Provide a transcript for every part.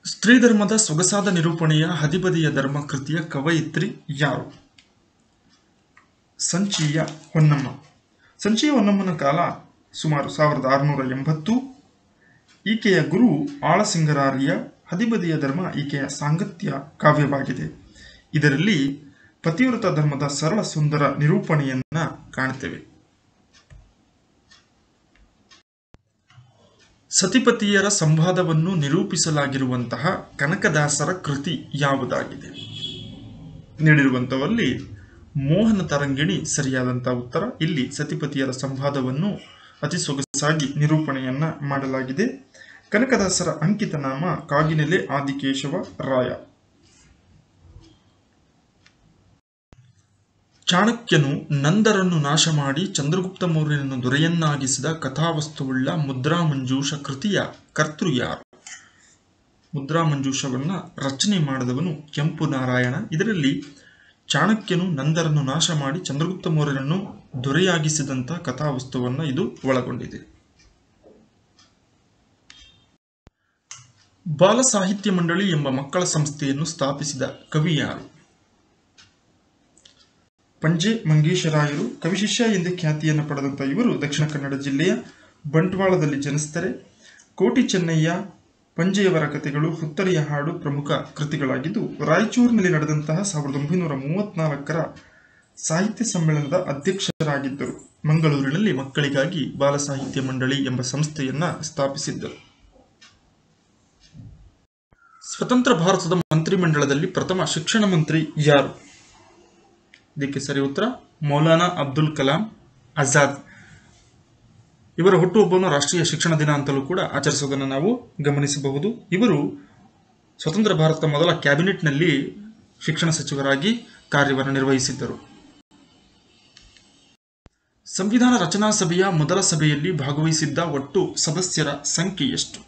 ಸ್ತ್ರೀ ಧರ್ಮದ ಸೊಗಸಾದ ನಿರೂಪಣೆಯ ಹದಿಬದಿಯ ಧರ್ಮ ಕೃತಿಯ ಕವಯಿತ್ರಿ ಯಾರು? ಸಂಚಿಯ ಹೊನ್ನಮ್ಮ. ಸಂಚಿಯ ಹೊನ್ನಮ್ಮನ ಕಾಲ ಸುಮಾರು 1680. ಈಕೆಯ ಗುರು ಆಳಸಿಂಗರಾರ್ಯ. ಹದಿಬದಿಯ ಧರ್ಮ ಈಕೆಯ ಸಾಂಗತ್ಯ ಕಾವ್ಯವಾಗಿದೆ. ಇದರಲ್ಲಿ ಪತಿವ್ರತ ಧರ್ಮದ ಸರಳ ಸುಂದರ ನಿರೂಪಣೆಯನ್ನ ಕಾಣುತ್ತೇವೆ. ಸತಿಪತಿಯರ ಸಂವಾದವನ್ನು ನಿರೂಪಿಸಲಾಗಿರುವಂತಹ ಕನಕದಾಸರ ಕೃತಿ ಯಾವುದಾಗಿದೆ? ನೀಡಿರುವಂಥವಲ್ಲಿ ಮೋಹನ ತರಂಗಿಣಿ ಸರಿಯಾದಂತಹ ಉತ್ತರ. ಇಲ್ಲಿ ಸತಿಪತಿಯರ ಸಂವಾದವನ್ನು ಅತಿ ಸೊಗಸಾಗಿ ನಿರೂಪಣೆಯನ್ನ ಮಾಡಲಾಗಿದೆ. ಕನಕದಾಸರ ಅಂಕಿತ ನಾಮ ಕಾಗಿನೆಲೆ ಆದಿಕೇಶವ ರಾಯ. ಚಾಣಕ್ಯನು ನಂದರನ್ನು ನಾಶ ಮಾಡಿ ಚಂದ್ರಗುಪ್ತ ಮೌರ್ಯನನ್ನು ದೊರೆಯನ್ನಾಗಿಸಿದ ಕಥಾವಸ್ತುವುಳ್ಳ ಮುದ್ರಾಮಂಜೂಷ ಕೃತಿಯ ಕರ್ತೃ ಯಾರು? ಮುದ್ರಾಮಂಜೂಷವನ್ನ ರಚನೆ ಮಾಡಿದವನು ಕೆಂಪು ನಾರಾಯಣ. ಇದರಲ್ಲಿ ಚಾಣಕ್ಯನು ನಂದರನ್ನು ನಾಶ ಮಾಡಿ ಚಂದ್ರಗುಪ್ತ ಮೌರ್ಯನನ್ನು ದೊರೆಯಾಗಿಸಿದಂತಹ ಕಥಾವಸ್ತುವನ್ನ ಇದು ಒಳಗೊಂಡಿದೆ. ಬಾಲ ಸಾಹಿತ್ಯ ಮಂಡಳಿ ಎಂಬ ಮಕ್ಕಳ ಸಂಸ್ಥೆಯನ್ನು ಸ್ಥಾಪಿಸಿದ ಕವಿ ಯಾರು? ಪಂಜೆ ಮಂಗೇಶರಾಯರು. ಕವಿಶಿಷ್ಯ ಎಂದೇ ಖ್ಯಾತಿಯನ್ನು ಪಡೆದಂಥ ಇವರು ದಕ್ಷಿಣ ಕನ್ನಡ ಜಿಲ್ಲೆಯ ಬಂಟ್ವಾಳದಲ್ಲಿ ಜನಿಸ್ತಾರೆ. ಕೋಟಿ ಚೆನ್ನಯ್ಯ, ಪಂಜೆಯವರ ಕಥೆಗಳು, ಹುತ್ತರಿಯ ಹಾಡು ಪ್ರಮುಖ ಕೃತಿಗಳಾಗಿದ್ದು ರಾಯಚೂರಿನಲ್ಲಿ ನಡೆದಂತಹ 1934ರ ಸಾಹಿತ್ಯ ಸಮ್ಮೇಳನದ ಅಧ್ಯಕ್ಷರಾಗಿದ್ದರು. ಮಂಗಳೂರಿನಲ್ಲಿ ಮಕ್ಕಳಿಗಾಗಿ ಬಾಲ ಸಾಹಿತ್ಯ ಮಂಡಳಿ ಎಂಬ ಸಂಸ್ಥೆಯನ್ನ ಸ್ಥಾಪಿಸಿದ್ದರು. ಸ್ವತಂತ್ರ ಭಾರತದ ಮಂತ್ರಿಮಂಡಲದಲ್ಲಿ ಪ್ರಥಮ ಶಿಕ್ಷಣ ಮಂತ್ರಿ ಯಾರು? ಇದಕ್ಕೆ ಸರಿ ಉತ್ತರ ಮೌಲಾನಾ ಅಬ್ದುಲ್ ಕಲಾಂ ಆಜಾದ್. ಇವರ ಹುಟ್ಟುಹಬ್ಬವನ್ನು ರಾಷ್ಟ್ರೀಯ ಶಿಕ್ಷಣ ದಿನ ಅಂತಲೂ ಕೂಡ ಆಚರಿಸುವುದನ್ನು ನಾವು ಗಮನಿಸಬಹುದು. ಇವರು ಸ್ವತಂತ್ರ ಭಾರತದ ಮೊದಲ ಕ್ಯಾಬಿನೆಟ್ನಲ್ಲಿ ಶಿಕ್ಷಣ ಸಚಿವರಾಗಿ ಕಾರ್ಯವನ್ನು ನಿರ್ವಹಿಸಿದ್ದರು. ಸಂವಿಧಾನ ರಚನಾ ಸಭೆಯ ಮೊದಲ ಸಭೆಯಲ್ಲಿ ಭಾಗವಹಿಸಿದ್ದ ಒಟ್ಟು ಸದಸ್ಯರ ಸಂಖ್ಯೆ ಎಷ್ಟು?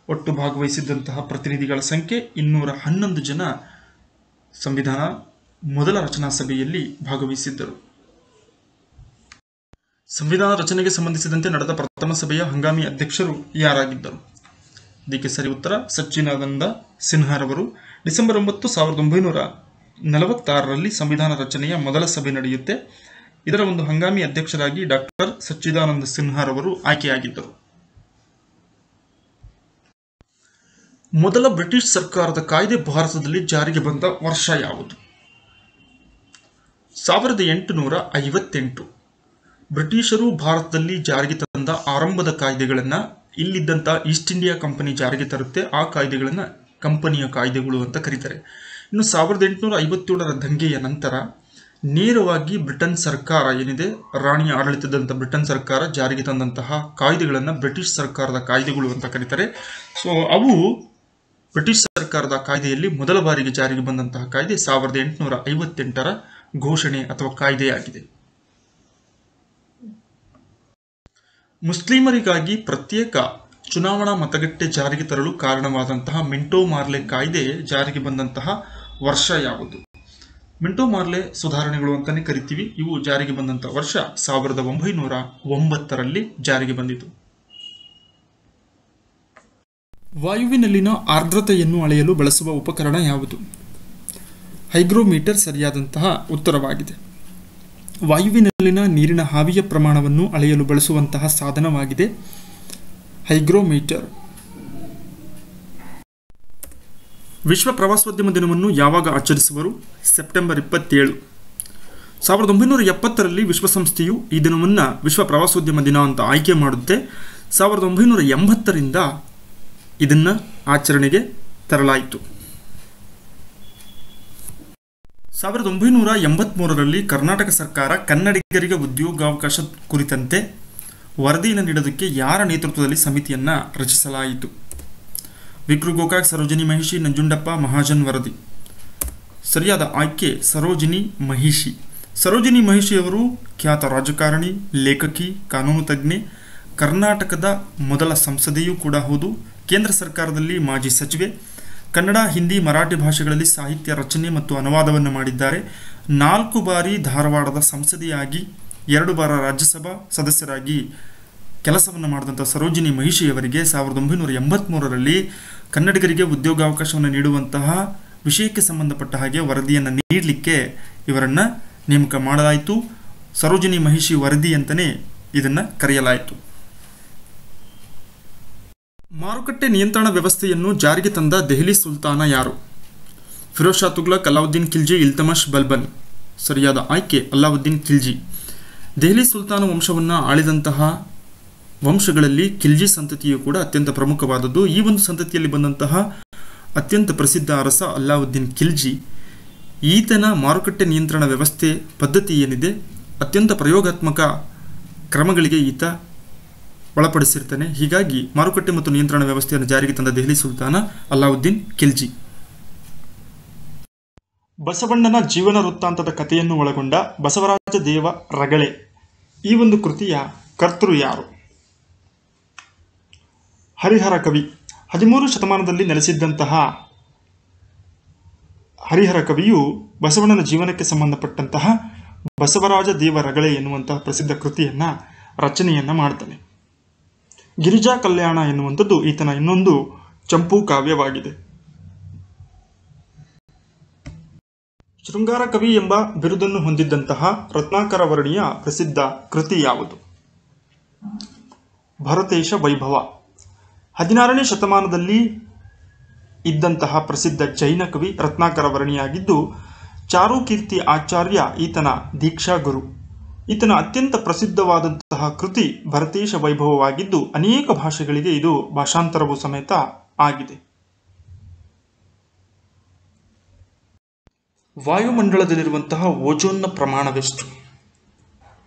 ಒಟ್ಟು ಭಾಗವಹಿಸಿದ್ದಂತಹ ಪ್ರತಿನಿಧಿಗಳ ಸಂಖ್ಯೆ 211 ಜನ ಸಂವಿಧಾನ ಮೊದಲ ರಚನಾ ಸಭೆಯಲ್ಲಿ ಭಾಗವಹಿಸಿದ್ದರು. ಸಂವಿಧಾನ ರಚನೆಗೆ ಸಂಬಂಧಿಸಿದಂತೆ ನಡೆದ ಪ್ರಥಮ ಸಭೆಯ ಹಂಗಾಮಿ ಅಧ್ಯಕ್ಷರು ಯಾರಾಗಿದ್ದರು? ಇದಕ್ಕೆ ಸರಿ ಉತ್ತರ ಸಚ್ಚಿದಾನಂದ ಸಿನ್ಹಾರವರು. ಡಿಸೆಂಬರ್ 9, 1946ರಲ್ಲಿ ಸಂವಿಧಾನ ರಚನೆಯ ಮೊದಲ ಸಭೆ ನಡೆಯುತ್ತೆ. ಇದರ ಒಂದು ಹಂಗಾಮಿ ಅಧ್ಯಕ್ಷರಾಗಿ ಡಾಕ್ಟರ್ ಸಚ್ಚಿದಾನಂದ ಸಿನ್ಹಾರವರು ಆಯ್ಕೆಯಾಗಿದ್ದರು. ಮೊದಲ ಬ್ರಿಟಿಷ್ ಸರ್ಕಾರದ ಕಾಯ್ದೆ ಭಾರತದಲ್ಲಿ ಜಾರಿಗೆ ಬಂದ ವರ್ಷ ಯಾವುದು? 1858. ಬ್ರಿಟಿಷರು ಭಾರತದಲ್ಲಿ ಜಾರಿಗೆ ತಂದ ಆರಂಭದ ಕಾಯ್ದೆಗಳನ್ನು ಇಲ್ಲಿದ್ದಂಥ ಈಸ್ಟ್ ಇಂಡಿಯಾ ಕಂಪನಿ ಜಾರಿಗೆ ತರುತ್ತೆ. ಆ ಕಾಯ್ದೆಗಳನ್ನು ಕಂಪನಿಯ ಕಾಯ್ದೆಗಳು ಅಂತ ಕರೀತಾರೆ. ಇನ್ನು 1857ರ ದಂಗೆಯ ನಂತರ ನೇರವಾಗಿ ಬ್ರಿಟನ್ ಸರ್ಕಾರ ಏನಿದೆ, ರಾಣಿಯ ಆಡಳಿತದಂಥ ಬ್ರಿಟನ್ ಸರ್ಕಾರ ಜಾರಿಗೆ ತಂದಂತಹ ಕಾಯ್ದೆಗಳನ್ನು ಬ್ರಿಟಿಷ್ ಸರ್ಕಾರದ ಕಾಯ್ದೆಗಳು ಅಂತ ಕರೀತಾರೆ. ಸೊ ಅವು ಬ್ರಿಟಿಷ್ ಸರ್ಕಾರದ ಕಾಯ್ದೆಯಲ್ಲಿ ಮೊದಲ ಬಾರಿಗೆ ಜಾರಿಗೆ ಬಂದಂತಹ ಕಾಯ್ದೆ 1858ರ ಘೋಷಣೆ ಅಥವಾ ಕಾಯ್ದೆಯಾಗಿದೆ. ಮುಸ್ಲಿಮರಿಗಾಗಿ ಪ್ರತ್ಯೇಕ ಚುನಾವಣಾ ಮತಗಟ್ಟೆ ಜಾರಿಗೆ ತರಲು ಕಾರಣವಾದಂತಹ ಮಿಂಟೋ ಮಾರ್ಲೆ ಕಾಯ್ದೆ ಜಾರಿಗೆ ಬಂದಂತಹ ವರ್ಷ ಯಾವುದು? ಮಿಂಟೋ ಮಾರ್ಲೆ ಸುಧಾರಣೆಗಳು ಅಂತಾನೆ ಕರಿತೀವಿ. ಇವು ಜಾರಿಗೆ ಬಂದಂತಹ ವರ್ಷ 1909ರಲ್ಲಿ ಜಾರಿಗೆ ಬಂದಿತು. ವಾಯುವಿನಲ್ಲಿನ ಆರ್ದ್ರತೆಯನ್ನು ಅಳೆಯಲು ಬಳಸುವ ಉಪಕರಣ ಯಾವುದು? ಹೈಗ್ರೋಮೀಟರ್ ಸರಿಯಾದಂತಹ ಉತ್ತರವಾಗಿದೆ. ವಾಯುವಿನಲ್ಲಿನ ನೀರಿನ ಆವಿಯ ಪ್ರಮಾಣವನ್ನು ಅಳೆಯಲು ಬಳಸುವಂತಹ ಸಾಧನವಾಗಿದೆ ಹೈಗ್ರೋಮೀಟರ್. ವಿಶ್ವ ಪ್ರವಾಸೋದ್ಯಮ ದಿನವನ್ನು ಯಾವಾಗ ಆಚರಿಸುವರು? ಸೆಪ್ಟೆಂಬರ್ 27. 1970ರಲ್ಲಿ ವಿಶ್ವಸಂಸ್ಥೆಯು ಈ ದಿನವನ್ನು ವಿಶ್ವ ಪ್ರವಾಸೋದ್ಯಮ ದಿನ ಅಂತ ಆಯ್ಕೆ ಮಾಡುತ್ತೆ. 1980ರಿಂದ ಇದನ್ನು ಆಚರಣೆಗೆ ತರಲಾಯಿತು. 1983ರಲ್ಲಿ ಕರ್ನಾಟಕ ಸರ್ಕಾರ ಕನ್ನಡಿಗರಿಗೆ ಉದ್ಯೋಗಾವಕಾಶ ಕುರಿತಂತೆ ವರದಿಯನ್ನು ನೀಡೋದಕ್ಕೆ ಯಾರ ನೇತೃತ್ವದಲ್ಲಿ ಸಮಿತಿಯನ್ನು ರಚಿಸಲಾಯಿತು? ವಿಕ್ರು ಗೋಕಾಕ್, ಸರೋಜಿನಿ ಮಹಿಷಿ, ನಂಜುಂಡಪ್ಪ ಮಹಾಜನ್ ವರದಿ. ಸರಿಯಾದ ಆಯ್ಕೆ ಸರೋಜಿನಿ ಮಹಿಷಿ. ಸರೋಜಿನಿ ಮಹಿಷಿಯವರು ಖ್ಯಾತ ರಾಜಕಾರಣಿ, ಲೇಖಕಿ, ಕಾನೂನು ತಜ್ಞೆ, ಕರ್ನಾಟಕದ ಮೊದಲ ಸಂಸದೆಯೂ ಕೂಡ ಹೌದು. ಕೇಂದ್ರ ಸರ್ಕಾರದಲ್ಲಿ ಮಾಜಿ ಸಚಿವೆ. ಕನ್ನಡ, ಹಿಂದಿ, ಮರಾಠಿ ಭಾಷೆಗಳಲ್ಲಿ ಸಾಹಿತ್ಯ ರಚನೆ ಮತ್ತು ಅನುವಾದವನ್ನು ಮಾಡಿದ್ದಾರೆ. 4 ಬಾರಿ ಧಾರವಾಡದ ಸಂಸದೆಯಾಗಿ, 2 ಬಾರಿ ರಾಜ್ಯಸಭಾ ಸದಸ್ಯರಾಗಿ ಕೆಲಸವನ್ನು ಮಾಡಿದಂಥ ಸರೋಜಿನಿ ಮಹಿಷಿಯವರಿಗೆ 1983ರಲ್ಲಿ ಕನ್ನಡಿಗರಿಗೆ ಉದ್ಯೋಗಾವಕಾಶವನ್ನು ನೀಡುವಂತಹ ವಿಷಯಕ್ಕೆ ಸಂಬಂಧಪಟ್ಟ ಹಾಗೆ ವರದಿಯನ್ನು ನೀಡಲಿಕ್ಕೆ ಇವರನ್ನು ನೇಮಕ ಮಾಡಲಾಯಿತು. ಸರೋಜಿನಿ ಮಹಿಷಿ ವರದಿ ಅಂತಲೇ ಇದನ್ನು ಕರೆಯಲಾಯಿತು. ಮಾರುಕಟ್ಟೆ ನಿಯಂತ್ರಣ ವ್ಯವಸ್ಥೆಯನ್ನು ಜಾರಿಗೆ ತಂದ ದೆಹಲಿ ಸುಲ್ತಾನ ಯಾರು? ಫಿರೋಜ್ ಶಾ ತುಗ್ಲಕ್, ಅಲಾವುದ್ದೀನ್ ಖಿಲ್ಜಿ, ಇಲ್ತಮಷ್ ಬಲ್ಬನ್. ಸರಿಯಾದ ಆಯ್ಕೆ ಅಲಾವುದ್ದೀನ್ ಖಿಲ್ಜಿ. ದೆಹಲಿ ಸುಲ್ತಾನ ವಂಶವನ್ನು ಆಳಿದಂತಹ ವಂಶಗಳಲ್ಲಿ ಖಿಲ್ಜಿ ಸಂತತಿಯು ಕೂಡ ಅತ್ಯಂತ ಪ್ರಮುಖವಾದದ್ದು. ಈ ಒಂದು ಸಂತತಿಯಲ್ಲಿ ಬಂದಂತಹ ಅತ್ಯಂತ ಪ್ರಸಿದ್ಧ ಅರಸ ಅಲಾವುದ್ದೀನ್ ಖಿಲ್ಜಿ. ಈತನ ಮಾರುಕಟ್ಟೆ ನಿಯಂತ್ರಣ ವ್ಯವಸ್ಥೆ ಪದ್ಧತಿ ಏನಿದೆ ಅತ್ಯಂತ ಪ್ರಯೋಗಾತ್ಮಕ ಕ್ರಮಗಳಿಗೆ ಈತ ಒಳಪಡಿಸಿರ್ತಾನೆ. ಹೀಗಾಗಿ ಮಾರುಕಟ್ಟೆ ಮತ್ತು ನಿಯಂತ್ರಣ ವ್ಯವಸ್ಥೆಯನ್ನು ಜಾರಿಗೆ ತಂದ ದೆಹಲಿ ಸುಲ್ತಾನ ಅಲಾವುದ್ದೀನ್ ಖಿಲ್ಜಿ. ಬಸವಣ್ಣನ ಜೀವನ ವೃತ್ತಾಂತದ ಕಥೆಯನ್ನು ಒಳಗೊಂಡ ಬಸವರಾಜ ದೇವ ರಗಳೆ ಈ ಒಂದು ಕೃತಿಯ ಕರ್ತೃ ಯಾರು? ಹರಿಹರ ಕವಿ. 13 ಶತಮಾನದಲ್ಲಿ ನೆಲೆಸಿದ್ದಂತಹ ಹರಿಹರ ಕವಿಯು ಬಸವಣ್ಣನ ಜೀವನಕ್ಕೆ ಸಂಬಂಧಪಟ್ಟಂತಹ ಬಸವರಾಜ ದೇವ ರಗಳೆ ಎನ್ನುವಂತಹ ಪ್ರಸಿದ್ಧ ಕೃತಿಯನ್ನ ರಚನೆಯನ್ನ ಮಾಡ್ತಾನೆ. ಗಿರಿಜಾ ಕಲ್ಯಾಣ ಎನ್ನುವಂಥದ್ದು ಈತನ ಇನ್ನೊಂದು ಚಂಪೂ ಕಾವ್ಯವಾಗಿದೆ. ಶೃಂಗಾರ ಕವಿ ಎಂಬ ಬಿರುದನ್ನು ಹೊಂದಿದ್ದಂತಹ ರತ್ನಾಕರ ವರ್ಣಿಯ ಪ್ರಸಿದ್ಧ ಕೃತಿ ಯಾವುದು? ಭರತೇಶ ವೈಭವ. 16ನೇ ಶತಮಾನದಲ್ಲಿ ಇದ್ದಂತಹ ಪ್ರಸಿದ್ಧ ಜೈನ ಕವಿ ರತ್ನಾಕರ ವರ್ಣಿಯಾಗಿದ್ದು ಚಾರುಕೀರ್ತಿ ಆಚಾರ್ಯ ಈತನ ದೀಕ್ಷಾ ಗುರು. ಈತನ ಅತ್ಯಂತ ಪ್ರಸಿದ್ಧವಾದಂತಹ ಕೃತಿ ಭರತೇಶ ವೈಭವವಾಗಿದ್ದು ಅನೇಕ ಭಾಷೆಗಳಿಗೆ ಇದು ಭಾಷಾಂತರವೂ ಸಮೇತ ಆಗಿದೆ. ವಾಯುಮಂಡಲದಲ್ಲಿರುವಂತಹ ಓಜೋನ್ನ ಪ್ರಮಾಣವೆಷ್ಟು?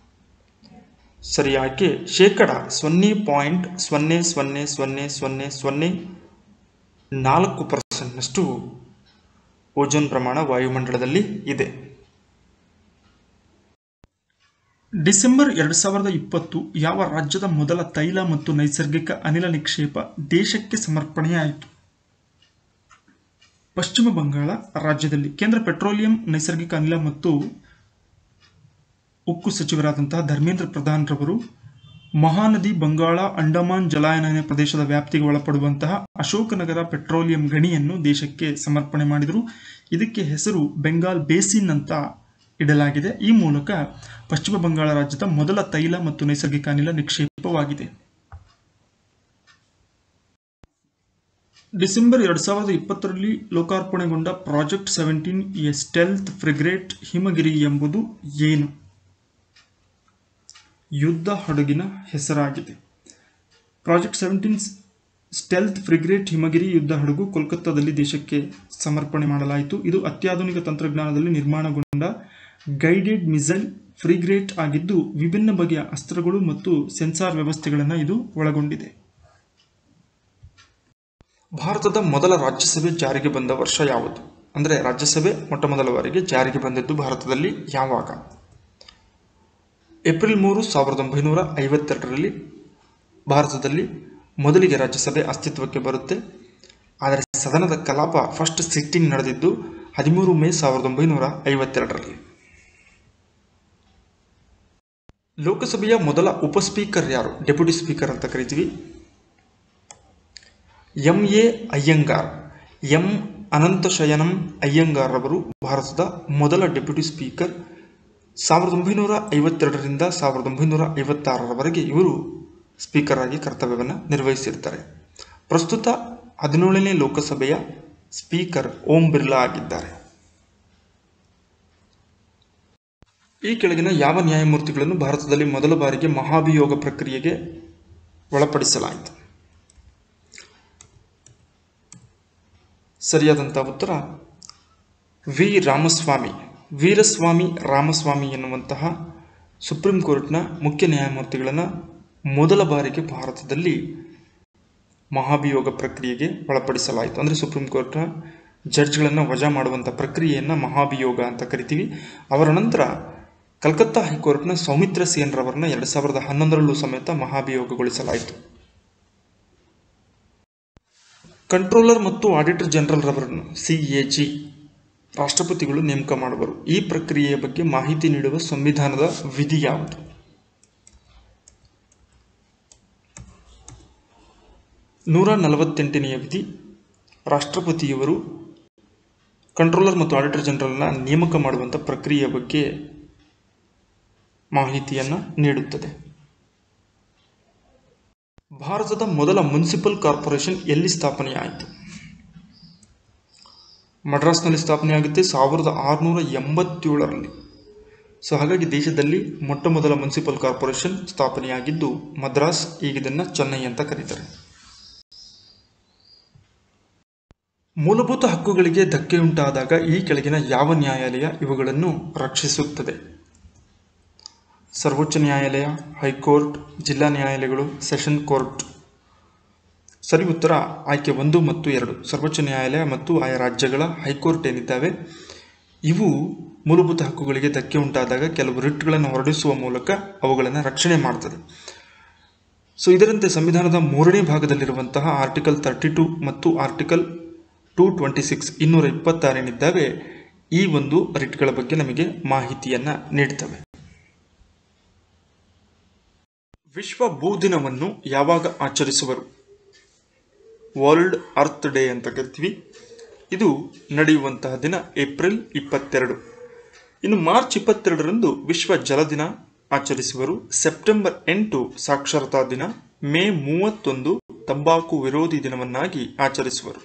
ಸರಿಯಾಗಿ 0.000004% ಓಜೋನ್ ಪ್ರಮಾಣ ವಾಯುಮಂಡಲದಲ್ಲಿ ಇದೆ. ಡಿಸೆಂಬರ್ 2020 ಯಾವ ರಾಜ್ಯದ ಮೊದಲ ತೈಲ ಮತ್ತು ನೈಸರ್ಗಿಕ ಅನಿಲ ನಿಕ್ಷೇಪ ದೇಶಕ್ಕೆ ಸಮರ್ಪಣೆಯಾಯಿತು? ಪಶ್ಚಿಮ ಬಂಗಾಳ ರಾಜ್ಯದಲ್ಲಿ. ಕೇಂದ್ರ ಪೆಟ್ರೋಲಿಯಂ, ನೈಸರ್ಗಿಕ ಅನಿಲ ಮತ್ತು ಉಕ್ಕು ಸಚಿವರಾದಂತಹ ಧರ್ಮೇಂದ್ರ ಪ್ರಧಾನ್ ರವರು ಮಹಾನದಿ ಬಂಗಾಳ ಅಂಡಮಾನ್ ಜಲಾನಯನ ಪ್ರದೇಶದ ವ್ಯಾಪ್ತಿಗೆ ಒಳಪಡುವಂತಹ ಅಶೋಕನಗರ ಪೆಟ್ರೋಲಿಯಂ ಗಣಿಯನ್ನು ದೇಶಕ್ಕೆ ಸಮರ್ಪಣೆ ಮಾಡಿದರು. ಇದಕ್ಕೆ ಹೆಸರು ಬೆಂಗಾಲ್ ಬೇಸಿನ್ ಅಂತ ಇಡಲಾಗಿದೆ. ಈ ಮೂಲಕ ಪಶ್ಚಿಮ ಬಂಗಾಳ ರಾಜ್ಯದ ಮೊದಲ ತೈಲ ಮತ್ತು ನೈಸರ್ಗಿಕ ಅನಿಲ ನಿಕ್ಷೇಪವಾಗಿದೆ. ಡಿಸೆಂಬರ್ 2020ರಲ್ಲಿ ಲೋಕಾರ್ಪಣೆಗೊಂಡ project 17 A stealth frigate Himagiri ಎಂಬುದು ಏನು? ಯುದ್ಧ ಹಡಗಿನ ಹೆಸರಾಗಿದೆ. ಪ್ರಾಜೆಕ್ಟ್ 17 ಸ್ಟೆಲ್ತ್ ಫ್ರಿಗೇಟ್ ಹಿಮಗಿರಿ ಯುದ್ಧ ಹಡಗು ಕೋಲ್ಕತ್ತಾದಲ್ಲಿ ದೇಶಕ್ಕೆ ಸಮರ್ಪಣೆ ಮಾಡಲಾಯಿತು. ಇದು ಅತ್ಯಾಧುನಿಕ ತಂತ್ರಜ್ಞಾನದಲ್ಲಿ ನಿರ್ಮಾಣಗೊಂಡ ಗೈಡೆಡ್ ಮಿಸೈಲ್ ಫ್ರಿಗೇಟ್ ಆಗಿದ್ದು ವಿಭಿನ್ನ ಬಗೆಯ ಅಸ್ತ್ರಗಳು ಮತ್ತು ಸೆನ್ಸಾರ್ ವ್ಯವಸ್ಥೆಗಳನ್ನು ಇದು ಒಳಗೊಂಡಿದೆ. ಭಾರತದ ಮೊದಲ ರಾಜ್ಯಸಭೆ ಜಾರಿಗೆ ಬಂದ ವರ್ಷ ಯಾವುದು? ಅಂದರೆ ರಾಜ್ಯಸಭೆ ಮೊಟ್ಟ ಮೊದಲ ಬಾರಿಗೆ ಜಾರಿಗೆ ಬಂದಿದ್ದು ಭಾರತದಲ್ಲಿ ಯಾವಾಗ? ಏಪ್ರಿಲ್ 3, 1952ರಲ್ಲಿ ಭಾರತದಲ್ಲಿ ಮೊದಲಿಗೆ ರಾಜ್ಯಸಭೆ ಅಸ್ತಿತ್ವಕ್ಕೆ ಬರುತ್ತೆ. ಆದರೆ ಸದನದ ಕಲಾಪ ಫಸ್ಟ್ ಸಿಟ್ಟಿಂಗ್ ನಡೆದಿದ್ದು 13 ಮೇ 1952ರಲ್ಲಿ. ಲೋಕಸಭೆಯ ಮೊದಲ ಉಪಸ್ಪೀಕರ್ ಯಾರು? ಡೆಪ್ಯೂಟಿ ಸ್ಪೀಕರ್ ಅಂತ ಕರಿತೀವಿ. ಎಂ.ಎ. ಅಯ್ಯಂಗಾರ್. ಎಂ ಅನಂತಶಯನಂ ಅಯ್ಯಂಗಾರ್ ರವರು ಭಾರತದ ಮೊದಲ ಡೆಪ್ಯೂಟಿ ಸ್ಪೀಕರ್. 1952ರಿಂದ 1956ರವರೆಗೆ ಇವರು ಸ್ಪೀಕರ್ ಆಗಿ ಕರ್ತವ್ಯವನ್ನು ನಿರ್ವಹಿಸಿರ್ತಾರೆ. ಪ್ರಸ್ತುತ 17ನೇ ಲೋಕಸಭೆಯ ಸ್ಪೀಕರ್ ಓಂ ಬಿರ್ಲಾ ಆಗಿದ್ದಾರೆ. ಈ ಕೆಳಗಿನ ಯಾವ ನ್ಯಾಯಮೂರ್ತಿಗಳನ್ನು ಭಾರತದಲ್ಲಿ ಮೊದಲ ಬಾರಿಗೆ ಮಹಾಭಿಯೋಗ ಪ್ರಕ್ರಿಯೆಗೆ ಒಳಪಡಿಸಲಾಯಿತು? ಸರಿಯಾದಂಥ ಉತ್ತರ ವಿ ರಾಮಸ್ವಾಮಿ. ವೀರಸ್ವಾಮಿ ರಾಮಸ್ವಾಮಿ ಎನ್ನುವಂತಹ ಸುಪ್ರೀಂ ಕೋರ್ಟ್ನ ಮುಖ್ಯ ನ್ಯಾಯಮೂರ್ತಿಗಳನ್ನು ಮೊದಲ ಬಾರಿಗೆ ಭಾರತದಲ್ಲಿ ಮಹಾಭಿಯೋಗ ಪ್ರಕ್ರಿಯೆಗೆ ಒಳಪಡಿಸಲಾಯಿತು. ಅಂದರೆ ಸುಪ್ರೀಂ ಕೋರ್ಟ್ನ ಜಡ್ಜ್ಗಳನ್ನು ವಜಾ ಮಾಡುವಂಥ ಪ್ರಕ್ರಿಯೆಯನ್ನು ಮಹಾಭಿಯೋಗ ಅಂತ ಕರಿತೀವಿ. ಅವರ ನಂತರ ಕಲ್ಕತ್ತಾ ಹೈಕೋರ್ಟ್ನ ಸೌಮಿತ್ರ ಸೇನ್ ರವರನ್ನ 2011ರಲ್ಲೂ ಸಮೇತ ಮಹಾಭಿಯೋಗಗೊಳಿಸಲಾಯಿತು. ಕಂಟ್ರೋಲರ್ ಮತ್ತು ಆಡಿಟರ್ ಜನರಲ್ ರವರನ್ನು CAG ರಾಷ್ಟ್ರಪತಿಗಳು ನೇಮಕ ಮಾಡುವರು. ಈ ಪ್ರಕ್ರಿಯೆಯ ಬಗ್ಗೆ ಮಾಹಿತಿ ನೀಡುವ ಸಂವಿಧಾನದ ವಿಧಿ ಯಾವುದು? 148ನೇ ವಿಧಿ. ರಾಷ್ಟ್ರಪತಿಯವರು ಕಂಟ್ರೋಲರ್ ಮತ್ತು ಆಡಿಟರ್ ಜನರಲ್ನ ನೇಮಕ ಮಾಡುವಂಥ ಪ್ರಕ್ರಿಯೆಯ ಬಗ್ಗೆ ಮಾಹಿತಿಯನ್ನು ನೀಡುತ್ತದೆ. ಭಾರತದ ಮೊದಲ ಮುನ್ಸಿಪಲ್ ಕಾರ್ಪೊರೇಷನ್ ಎಲ್ಲಿ ಸ್ಥಾಪನೆಯಾಯಿತು? ಮಡ್ರಾಸ್ನಲ್ಲಿ ಸ್ಥಾಪನೆಯಾಗುತ್ತೆ 1687ರಲ್ಲಿ. ಸೊ ಹಾಗಾಗಿ ದೇಶದಲ್ಲಿ ಮೊಟ್ಟ ಮೊದಲ ಮುನ್ಸಿಪಲ್ ಕಾರ್ಪೊರೇಷನ್ ಸ್ಥಾಪನೆಯಾಗಿದ್ದು ಮದ್ರಾಸ್, ಈಗ ಇದನ್ನು ಚೆನ್ನೈ ಅಂತ ಕರೀತಾರೆ. ಮೂಲಭೂತ ಹಕ್ಕುಗಳಿಗೆ ಧಕ್ಕೆಯುಂಟಾದಾಗ ಈ ಕೆಳಗಿನ ಯಾವ ನ್ಯಾಯಾಲಯ ಇವುಗಳನ್ನು ರಕ್ಷಿಸುತ್ತದೆ? ಸರ್ವೋಚ್ಚ ನ್ಯಾಯಾಲಯ, ಹೈಕೋರ್ಟ್, ಜಿಲ್ಲಾ ನ್ಯಾಯಾಲಯಗಳು, ಸೆಷನ್ ಕೋರ್ಟ್. ಸರಿ ಉತ್ತರ ಆಯ್ಕೆ 1 ಮತ್ತು 2. ಸರ್ವೋಚ್ಚ ನ್ಯಾಯಾಲಯ ಮತ್ತು ಆಯಾ ರಾಜ್ಯಗಳ ಹೈಕೋರ್ಟ್ ಏನಿದ್ದಾವೆ ಇವು ಮೂಲಭೂತ ಹಕ್ಕುಗಳಿಗೆ ಧಕ್ಕೆ ಉಂಟಾದಾಗ ಕೆಲವು ರಿಟ್ಗಳನ್ನು ಹೊರಡಿಸುವ ಮೂಲಕ ಅವುಗಳನ್ನು ರಕ್ಷಣೆ ಮಾಡ್ತದೆ. ಸೊ ಇದರಂತೆ ಸಂವಿಧಾನದ 3ನೇ ಭಾಗದಲ್ಲಿರುವಂತಹ ಆರ್ಟಿಕಲ್ 32 ಮತ್ತು ಆರ್ಟಿಕಲ್ 226 226 ಏನಿದ್ದಾವೆ ಈ ಒಂದು ರಿಟ್ಗಳ ಬಗ್ಗೆ ನಮಗೆ ಮಾಹಿತಿಯನ್ನು ನೀಡ್ತವೆ. ವಿಶ್ವ ಭೂ ದಿನವನ್ನು ಯಾವಾಗ ಆಚರಿಸುವರು? ವರ್ಲ್ಡ್ ಅರ್ತ್ ಡೇ ಅಂತ ಕರಿತೀವಿ. ಇದು ನಡೆಯುವಂತಹ ದಿನ ಏಪ್ರಿಲ್ 22. ಇನ್ನು ಮಾರ್ಚ್ 22ರಂದು ವಿಶ್ವ ಜಲ ದಿನ ಆಚರಿಸುವರು. ಸೆಪ್ಟೆಂಬರ್ 8 ಸಾಕ್ಷರತಾ ದಿನ. ಮೇ 31 ತಂಬಾಕು ವಿರೋಧಿ ದಿನವನ್ನಾಗಿ ಆಚರಿಸುವರು.